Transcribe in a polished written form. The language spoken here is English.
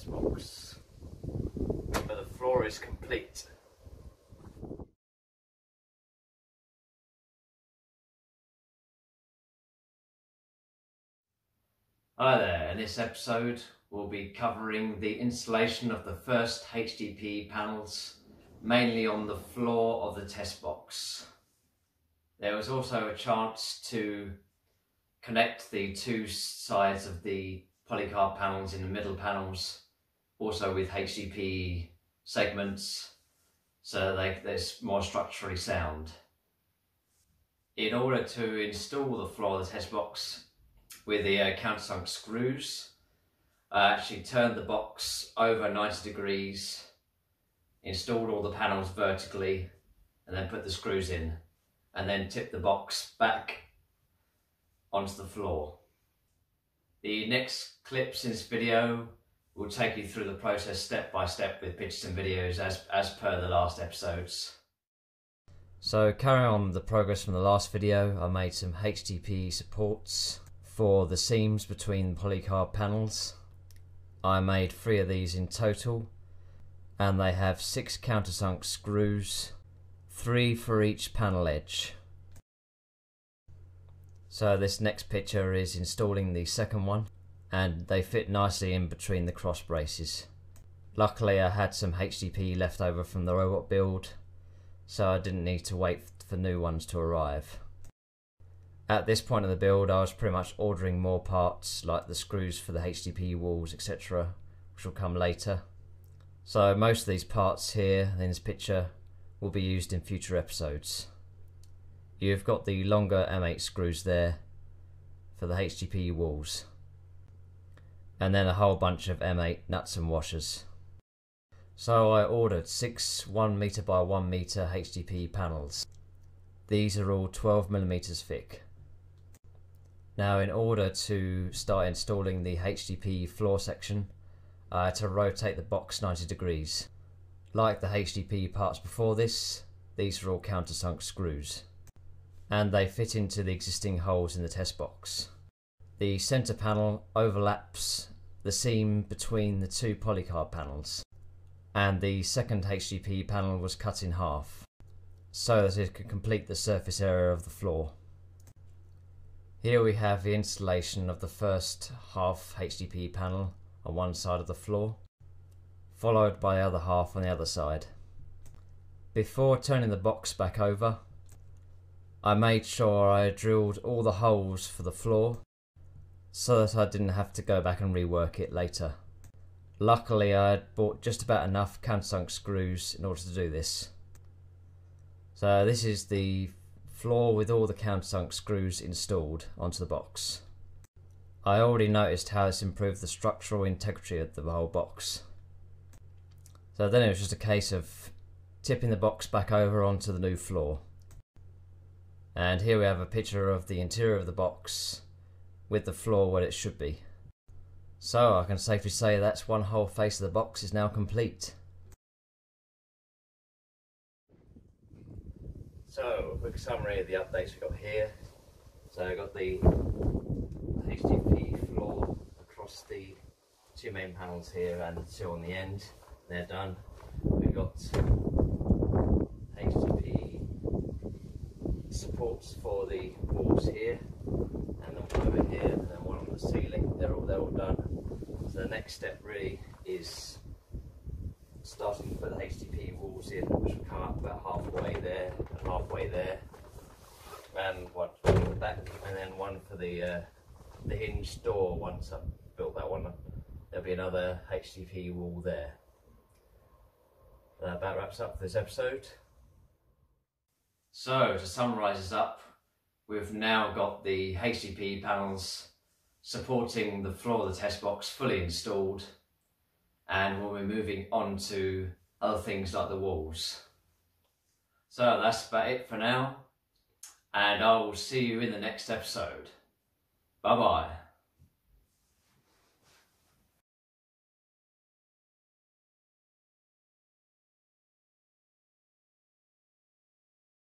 test box. Remember, the floor is complete. Hi there, in this episode we'll be covering the installation of the first HDPE panels, mainly on the floor of the test box. There was also a chance to connect the two sides of the polycarb panels in the middle panels, also with HDPE segments, so they're more structurally sound. In order to install the floor of the test box with the countersunk screws, I actually turned the box over 90 degrees, installed all the panels vertically, and then put the screws in, and then tipped the box back onto the floor. The next clips in this video will take you through the process step by step with pictures and videos as per the last episodes. So carrying on the progress from the last video, I made some HDPE supports for the seams between polycarb panels. I made 3 of these in total, and they have 6 countersunk screws, 3 for each panel edge. So this next picture is installing the second one, and they fit nicely in between the cross braces. Luckily I had some HDPE left over from the robot build, so I didn't need to wait for new ones to arrive. At this point of the build I was pretty much ordering more parts, like the screws for the HDPE walls, etc., which will come later. So most of these parts here in this picture will be used in future episodes. You've got the longer M8 screws there for the HDPE walls, and then a whole bunch of M8 nuts and washers. So I ordered 6 1m by 1m HDPE panels. These are all 12mm thick. Now, in order to start installing the HDPE floor section, I had to rotate the box 90 degrees. Like the HDPE parts before this, these are all countersunk screws, and they fit into the existing holes in the test box. The centre panel overlaps the seam between the 2 polycarb panels, and the second HDPE panel was cut in half so that it could complete the surface area of the floor. Here we have the installation of the first half HDPE panel on one side of the floor, followed by the other half on the other side. Before turning the box back over, I made sure I drilled all the holes for the floor so that I didn't have to go back and rework it later. Luckily I had bought just about enough countersunk screws in order to do this. So this is the floor with all the countersunk screws installed onto the box. I already noticed how this improved the structural integrity of the whole box. So then it was just a case of tipping the box back over onto the new floor. And here we have a picture of the interior of the box with the floor where it should be. So I can safely say that one whole face of the box is now complete. So, a quick summary of the updates we've got here. So I've got the HDPE floor across the 2 main panels here and the 2 on the end. They're done. We've got HDPE supports for the walls here, and then one over here, and then one on the ceiling. They're all done. So the next step really is starting to put the HDPE walls in, which will come up about halfway there and halfway there, and one for the back, and then one for the hinged door. Once I've built that one, there'll be another HDPE wall there. That about wraps up this episode. So to summarise this up, we've now got the HDPE panels supporting the floor of the test box fully installed, and we'll be moving on to other things like the walls. So that's about it for now, and I will see you in the next episode. Bye bye.